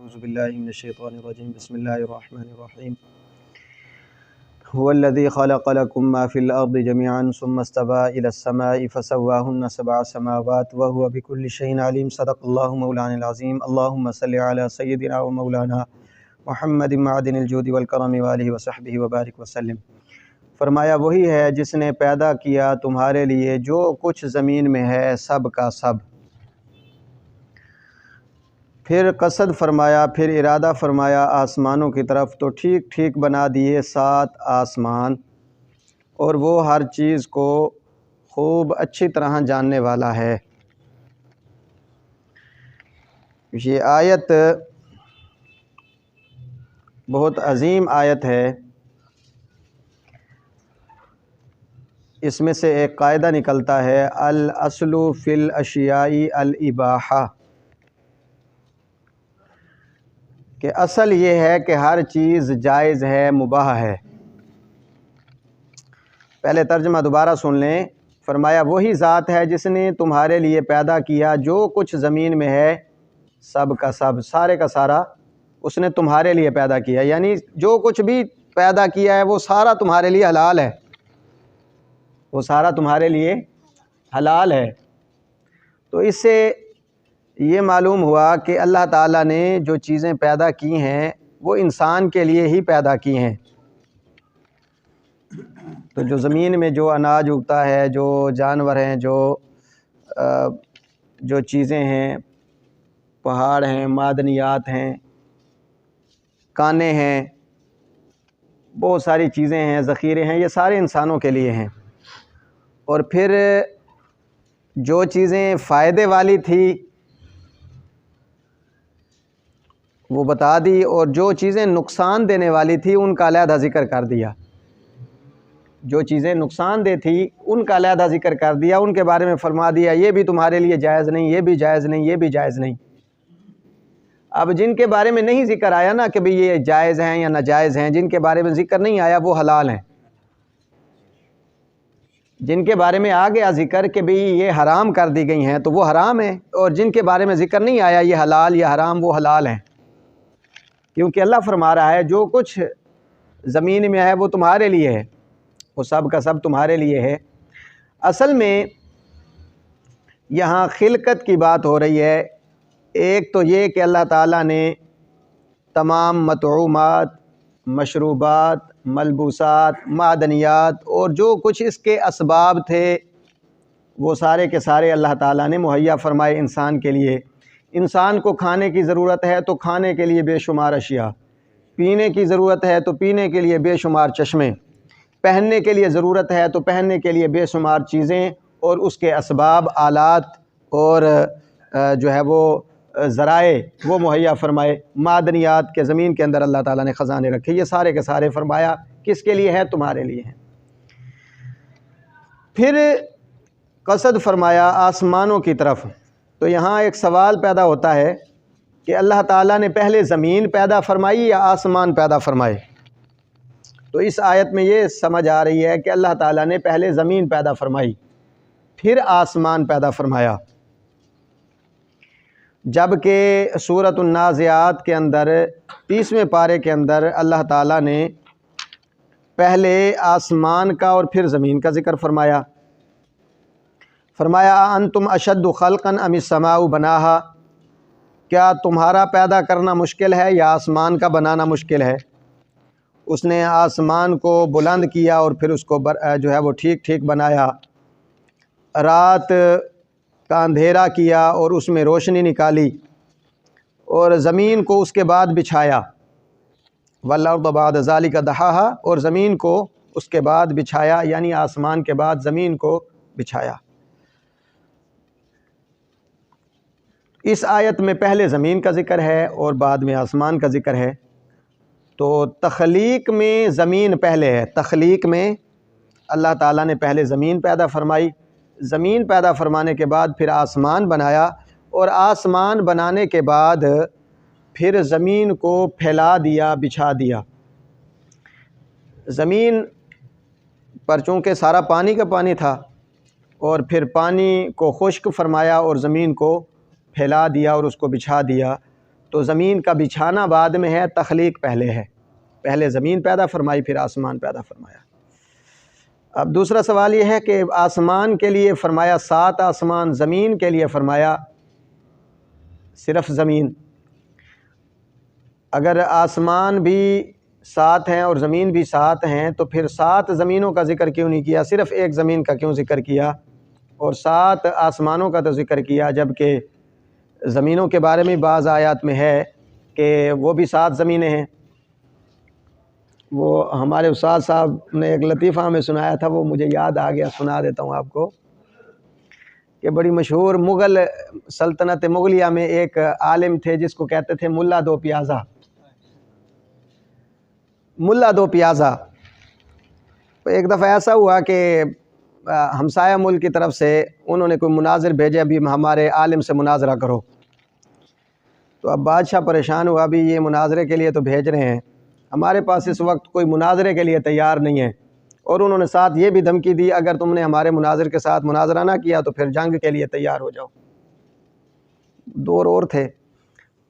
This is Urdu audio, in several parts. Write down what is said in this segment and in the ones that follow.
اعوذ باللہ من الشیطان الرجیم بسم اللہ الرحمن الرحیم هو الذی خلق لکم ما فی الارض جميعا ثم استوى الى السماء فسواهن سبع سماوات وهو بكل شیء علیم صدق اللہ مولانا العظیم اللہم صل علی سیدنا و مولانا محمد معدن الجود والکرم وآلہ وصحبہ وبارک وسلم۔ فرمایا وہی ہے جس نے پیدا کیا تمہارے لیے جو کچھ زمین میں ہے سب کا سب، پھر قصد فرمایا، پھر ارادہ فرمایا آسمانوں کی طرف، تو ٹھیک ٹھیک بنا دیے 7 آسمان، اور وہ ہر چیز کو خوب اچھی طرح جاننے والا ہے۔ یہ آیت بہت عظیم آیت ہے۔ اس میں سے ایک قاعدہ نکلتا ہے الاصل فی الاشیاء الاباحہ، کہ اصل یہ ہے کہ ہر چیز جائز ہے، مباح ہے۔ پہلے ترجمہ دوبارہ سن لیں۔ فرمایا وہی ذات ہے جس نے تمہارے لیے پیدا کیا جو کچھ زمین میں ہے سب کا سب، سارے کا سارا اس نے تمہارے لیے پیدا کیا، یعنی جو کچھ بھی پیدا کیا ہے وہ سارا تمہارے لیے حلال ہے، وہ سارا تمہارے لیے حلال ہے۔ تو اس سے یہ معلوم ہوا کہ اللہ تعالیٰ نے جو چیزیں پیدا کی ہیں وہ انسان کے لیے ہی پیدا کی ہیں۔ تو جو زمین میں جو اناج اگتا ہے، جو جانور ہیں، جو چیزیں ہیں، پہاڑ ہیں، معدنیات ہیں، کانیں ہیں، بہت ساری چیزیں ہیں، ذخیرے ہیں، یہ سارے انسانوں کے لیے ہیں۔ اور پھر جو چیزیں فائدے والی تھی وہ بتا دی، اور جو چیزیں نقصان دینے والی تھی ان کا علیحدہ ذکر کر دیا۔ جو چیزیں نقصان دہ تھی ان کا علیحدہ ذکر کر دیا، ان کے بارے میں فرما دیا یہ بھی تمہارے لیے جائز نہیں، یہ بھی جائز نہیں، یہ بھی جائز نہیں۔ اب جن کے بارے میں نہیں ذکر آیا نا کہ بھئی یہ جائز ہیں یا ناجائز ہیں، جن کے بارے میں ذکر نہیں آیا وہ حلال ہیں۔ جن کے بارے میں آ گیا ذکر کہ بھئی یہ حرام کر دی گئی ہیں تو وہ حرام ہیں، اور جن کے بارے میں ذکر نہیں آیا یہ حلال یا حرام، وہ حلال ہیں۔ کیونکہ اللہ فرما رہا ہے جو کچھ زمین میں ہے وہ تمہارے لیے ہے، وہ سب کا سب تمہارے لیے ہے۔ اصل میں یہاں خلقت کی بات ہو رہی ہے۔ ایک تو یہ کہ اللہ تعالیٰ نے تمام مطعومات، مشروبات، ملبوسات، معدنیات اور جو کچھ اس کے اسباب تھے وہ سارے کے سارے اللہ تعالیٰ نے مہیا فرمائے انسان کے لیے۔ انسان کو کھانے کی ضرورت ہے تو کھانے کے لیے بے شمار اشیاء، پینے کی ضرورت ہے تو پینے کے لیے بے شمار چشمے، پہننے کے لیے ضرورت ہے تو پہننے کے لیے بے شمار چیزیں، اور اس کے اسباب، آلات اور جو ہے وہ ذرائع وہ مہیا فرمائے۔ معدنیات کے زمین کے اندر اللہ تعالیٰ نے خزانے رکھے، یہ سارے کے سارے فرمایا کس کے لیے ہیں؟ تمہارے لیے ہیں۔ پھر قصد فرمایا آسمانوں کی طرف۔ تو یہاں ایک سوال پیدا ہوتا ہے کہ اللہ تعالیٰ نے پہلے زمین پیدا فرمائی یا آسمان پیدا فرمائے؟ تو اس آیت میں یہ سمجھ آ رہی ہے کہ اللہ تعالیٰ نے پہلے زمین پیدا فرمائی پھر آسمان پیدا فرمایا، جبکہ سورۃ النازعات کے اندر 30ویں پارے کے اندر اللہ تعالیٰ نے پہلے آسمان کا اور پھر زمین کا ذکر فرمایا۔ فرمایا انتم اشد خلقا ام السماء بناہا، کیا تمہارا پیدا کرنا مشکل ہے یا آسمان کا بنانا مشکل ہے؟ اس نے آسمان کو بلند کیا اور پھر اس کو جو ہے وہ ٹھیک ٹھیک بنایا، رات کا اندھیرا کیا اور اس میں روشنی نکالی، اور زمین کو اس کے بعد بچھایا، والارض بعد ذلک دحاہا، اور زمین کو اس کے بعد بچھایا، یعنی آسمان کے بعد زمین کو بچھایا۔ اس آیت میں پہلے زمین کا ذکر ہے اور بعد میں آسمان کا ذکر ہے۔ تو تخلیق میں زمین پہلے ہے، تخلیق میں اللہ تعالیٰ نے پہلے زمین پیدا فرمائی، زمین پیدا فرمانے کے بعد پھر آسمان بنایا، اور آسمان بنانے کے بعد پھر زمین کو پھیلا دیا، بچھا دیا۔ زمین پر چونکہ سارا پانی کا پانی تھا، اور پھر پانی کو خشک فرمایا اور زمین کو پھیلا دیا اور اس کو بچھا دیا، تو زمین کا بچھانا بعد میں ہے، تخلیق پہلے ہے، پہلے زمین پیدا فرمائی پھر آسمان پیدا فرمایا۔ اب دوسرا سوال یہ ہے کہ آسمان کے لیے فرمایا 7 آسمان، زمین کے لیے فرمایا صرف زمین۔ اگر آسمان بھی 7 ہیں اور زمین بھی 7 ہیں تو پھر 7 زمینوں کا ذکر کیوں نہیں کیا، صرف ایک زمین کا کیوں ذکر کیا، اور 7 آسمانوں کا تو ذکر کیا، جبکہ زمینوں کے بارے میں بعض آیات میں ہے کہ وہ بھی 7 زمینیں ہیں۔ وہ ہمارے استاد صاحب نے ایک لطیفہ ہمیں سنایا تھا، وہ مجھے یاد آ گیا، سنا دیتا ہوں آپ کو، کہ بڑی مشہور مغل سلطنت مغلیہ میں ایک عالم تھے جس کو کہتے تھے ملا دو پیازا۔ ملا دو پیازا ایک دفعہ ایسا ہوا کہ ہمسایہ ملک کی طرف سے انہوں نے کوئی مناظر بھیجے، ابھی ہمارے عالم سے مناظرہ کرو۔ تو اب بادشاہ پریشان ہوا، ابھی یہ مناظرے کے لیے تو بھیج رہے ہیں، ہمارے پاس اس وقت کوئی مناظرے کے لیے تیار نہیں ہے، اور انہوں نے ساتھ یہ بھی دھمکی دی اگر تم نے ہمارے مناظر کے ساتھ مناظرہ نہ کیا تو پھر جنگ کے لیے تیار ہو جاؤ۔ 2 اور تھے،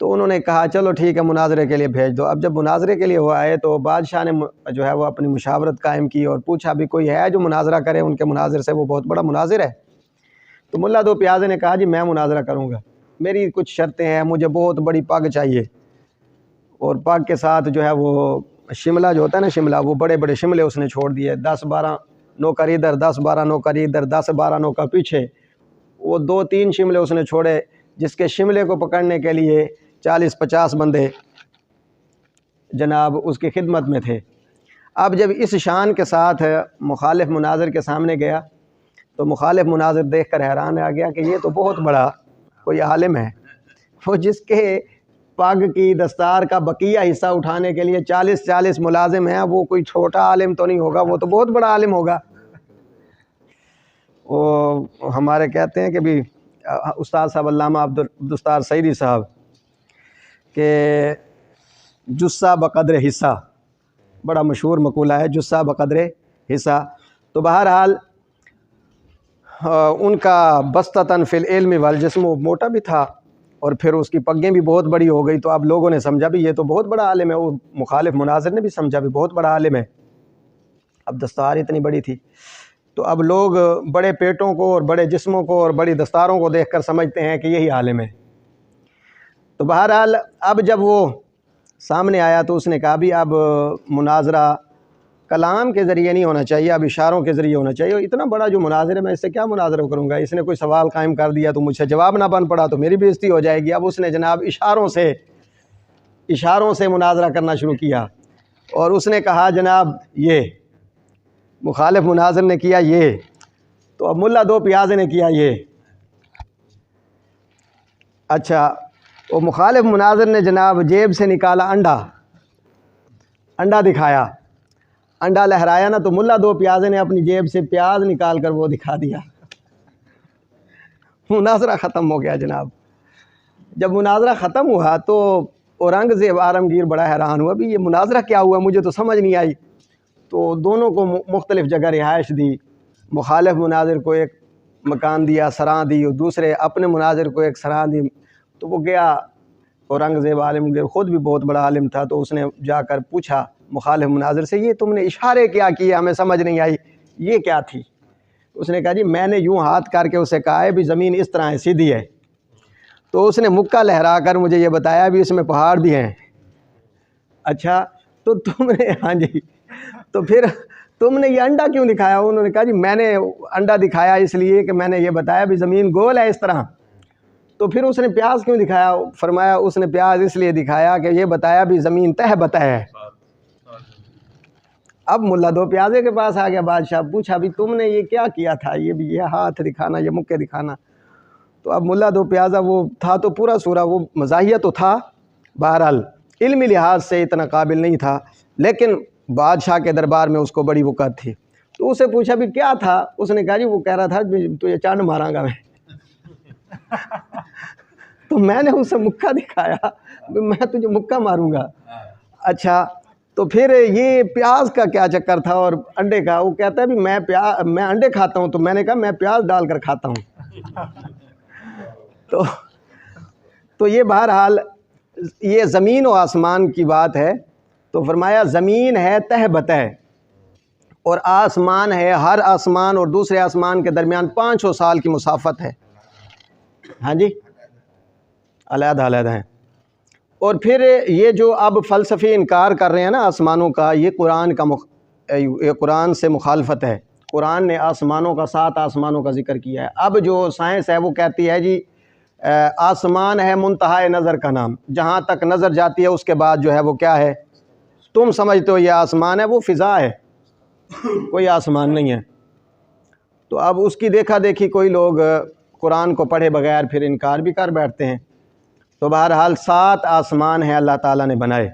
تو انہوں نے کہا چلو ٹھیک ہے مناظرے کے لیے بھیج دو۔ اب جب مناظرے کے لیے وہ آئے تو بادشاہ نے جو ہے وہ اپنی مشاورت قائم کی اور پوچھا بھی کوئی ہے جو مناظرہ کرے ان کے مناظر سے، وہ بہت بڑا مناظر ہے۔ تو ملا دو پیازے نے کہا جی میں مناظرہ کروں گا، میری کچھ شرطیں ہیں، مجھے بہت بڑی پگ چاہیے، اور پگ کے ساتھ جو ہے وہ شملہ جو ہوتا ہے نا شملہ، وہ بڑے بڑے شملے اس نے چھوڑ دیے، 10-12 نوکر ادھر، 10-12 نوکر ادھر، 10-12 نوکر پیچھے، وہ 2-3 شملے اس نے چھوڑے، جس کے شملے کو پکڑنے کے لیے 40-50 بندے جناب اس کی خدمت میں تھے۔ اب جب اس شان کے ساتھ مخالف مناظر کے سامنے گیا تو مخالف مناظر دیکھ کر حیران آ گیا کہ یہ تو بہت بڑا کوئی عالم ہے، وہ جس کے پگ کی دستار کا بقیہ حصہ اٹھانے کے لیے 40 ملازم ہیں، وہ کوئی چھوٹا عالم تو نہیں ہوگا، وہ تو بہت بڑا عالم ہوگا۔ وہ ہمارے کہتے ہیں کہ بھی استاد صاحب علامہ عبدالستار سعیدی صاحب کہ جسہ بقدر حصہ، بڑا مشہور مقولہ ہے جسہ بقدر حصہ۔ تو بہرحال ان کا بسطتاً فی العلم والجسم، وہ موٹا بھی تھا اور پھر اس کی پگیں بھی بہت بڑی ہو گئی، تو اب لوگوں نے سمجھا بھی یہ تو بہت بڑا عالم ہے، وہ مخالف مناظر نے بھی سمجھا بھی بہت بڑا عالم ہے، اب دستار اتنی بڑی تھی۔ تو اب لوگ بڑے پیٹوں کو اور بڑے جسموں کو اور بڑی دستاروں کو دیکھ کر سمجھتے ہیں کہ یہی عالم ہے۔ تو بہرحال اب جب وہ سامنے آیا تو اس نے کہا بھی اب مناظرہ کلام کے ذریعے نہیں ہونا چاہیے، اب اشاروں کے ذریعے ہونا چاہیے، اتنا بڑا جو مناظر ہے میں اس سے کیا مناظرہ کروں گا، اس نے کوئی سوال قائم کر دیا تو مجھ سے جواب نہ بن پڑا تو میری بے عزتی ہو جائے گی۔ اب اس نے جناب اشاروں سے مناظرہ کرنا شروع کیا، اور اس نے کہا جناب یہ مخالف مناظر نے کیا یہ، تو اب ملا دو پیازے نے کیا یہ۔ اچھا، وہ مخالف مناظر نے جناب جیب سے نکالا انڈا دکھایا، انڈا لہرایا نا، تو ملا دو پیازے نے اپنی جیب سے پیاز نکال کر وہ دکھا دیا، مناظرہ ختم ہو گیا جناب۔ جب مناظرہ ختم ہوا تو اورنگزیب عالمگیر بڑا حیران ہوا بھی یہ مناظرہ کیا ہوا، مجھے تو سمجھ نہیں آئی۔ تو دونوں کو مختلف جگہ رہائش دی، مخالف مناظر کو ایک مکان دیا، سراہ دی، اور دوسرے اپنے مناظر کو ایک سراہ دی۔ تو وہ گیا، اورنگزیب عالمگیر خود بھی بہت بڑا عالم تھا، تو اس نے جا کر پوچھا مخالف مناظر سے یہ تم نے اشارے کیا کیے، ہمیں سمجھ نہیں آئی، یہ کیا تھی؟ اس نے کہا جی میں نے یوں ہاتھ کر کے اسے کہا ہے بھی زمین اس طرح ہے، سیدھی ہے، تو اس نے مکہ لہرا کر مجھے یہ بتایا بھی اس میں پہاڑ بھی ہیں۔ اچھا تو تم نے، ہاں جی، تو پھر تم نے یہ انڈا کیوں دکھایا؟ انہوں نے کہا جی میں نے انڈا دکھایا اس لیے کہ میں نے یہ بتایا بھی زمین گول ہے اس طرح۔ تو پھر اس نے پیاز کیوں دکھایا؟ فرمایا اس نے پیاز اس لیے دکھایا کہ یہ بتایا بھی زمین تہ بتہ ہے۔ اب ملا دو پیازے کے پاس آ گیا بادشاہ، پوچھا بھی تم نے یہ کیا کیا تھا، یہ بھی یہ ہاتھ دکھانا، یہ مکے دکھانا۔ تو اب ملا دو پیازا وہ تھا تو پورا سورا، وہ مزاحیہ تو تھا، بہرحال علمی لحاظ سے اتنا قابل نہیں تھا، لیکن بادشاہ کے دربار میں اس کو بڑی وقت تھی۔ تو اسے پوچھا بھی کیا تھا؟ اس نے کہا جی وہ کہہ رہا تھا تو یہ چانڈ ماراں گا میں۔ تو میں نے اسے مکہ دکھایا، میں تجھے مکہ ماروں گا۔ اچھا تو پھر یہ پیاز کا کیا چکر تھا اور انڈے کا؟ وہ کہتا ہے بھی میں انڈے کھاتا ہوں، تو میں نے کہا میں پیاز ڈال کر کھاتا ہوں۔ تو یہ بہرحال یہ زمین و آسمان کی بات ہے، تو فرمایا زمین ہے تہ بتہ اور آسمان ہے، ہر آسمان اور دوسرے آسمان کے درمیان 500 سال کی مسافت ہے۔ ہاں جی، علیحدہ علیحدہ ہیں۔ اور پھر یہ جو اب فلسفی انکار کر رہے ہیں نا آسمانوں کا، یہ قرآن سے مخالفت ہے۔ قرآن نے آسمانوں کا 7 آسمانوں کا ذکر کیا ہے۔ اب جو سائنس ہے وہ کہتی ہے جی آسمان ہے منتہائے نظر کا نام، جہاں تک نظر جاتی ہے اس کے بعد جو ہے وہ کیا ہے، تم سمجھتے ہو یہ آسمان ہے، وہ فضا ہے، کوئی آسمان نہیں ہے۔ تو اب اس کی دیکھا دیکھی کوئی لوگ قرآن کو پڑھے بغیر پھر انکار بھی کر بیٹھتے ہیں۔ تو بہرحال 7 آسمان ہیں اللہ تعالیٰ نے بنائے،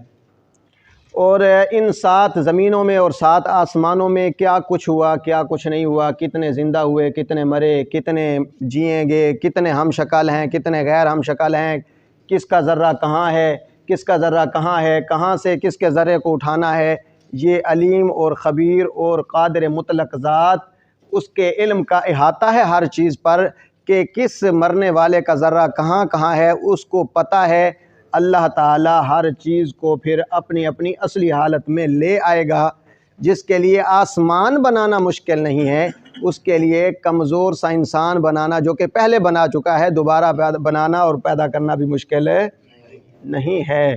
اور ان 7 زمینوں میں اور 7 آسمانوں میں کیا کچھ ہوا، کیا کچھ نہیں ہوا، کتنے زندہ ہوئے، کتنے مرے، کتنے جئیں گے، کتنے ہم شکل ہیں، کتنے غیر ہم شکل ہیں، کس کا ذرہ کہاں ہے، کس کا ذرہ کہاں ہے، کہاں سے کس کے ذرے کو اٹھانا ہے، یہ علیم اور خبیر اور قادر مطلق ذات، اس کے علم کا احاطہ ہے ہر چیز پر کہ کس مرنے والے کا ذرہ کہاں کہاں ہے، اس کو پتہ ہے۔ اللہ تعالیٰ ہر چیز کو پھر اپنی اپنی اصلی حالت میں لے آئے گا۔ جس کے لیے آسمان بنانا مشکل نہیں ہے، اس کے لیے کمزور سا انسان بنانا جو کہ پہلے بنا چکا ہے، دوبارہ بنانا اور پیدا کرنا بھی مشکل نہیں ہے۔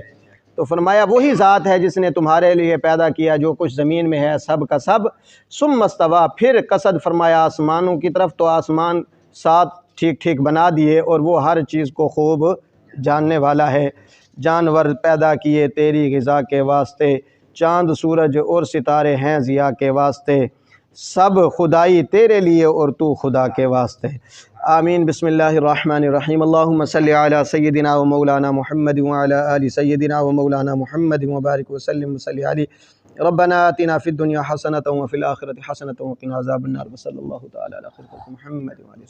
تو فرمایا وہی ذات ہے جس نے تمہارے لیے پیدا کیا جو کچھ زمین میں ہے سب کا سب، ثم استویٰ، پھر قصد فرمایا آسمانوں کی طرف، تو آسمان 7 ٹھیک ٹھیک بنا دیے، اور وہ ہر چیز کو خوب جاننے والا ہے۔ جانور پیدا کیے تیری غذا کے واسطے، چاند سورج اور ستارے ہیں ضیاء کے واسطے، سب خدائی تیرے لیے اور تو خدا کے واسطے۔ آمین۔ بسم اللہ الرحمن الرحیم۔ اللہم صلی علی سیدنا و مولانا محمد وعلی آل سیدنا و مولانا محمد وبارک وسلم وصلی علی ربنا آتنا فی الدنیا حسنۃ وفی الآخرۃ حسنۃ وقنا عذاب النار، وصلی اللہ تعالی علی خیر خلق محمد وعلی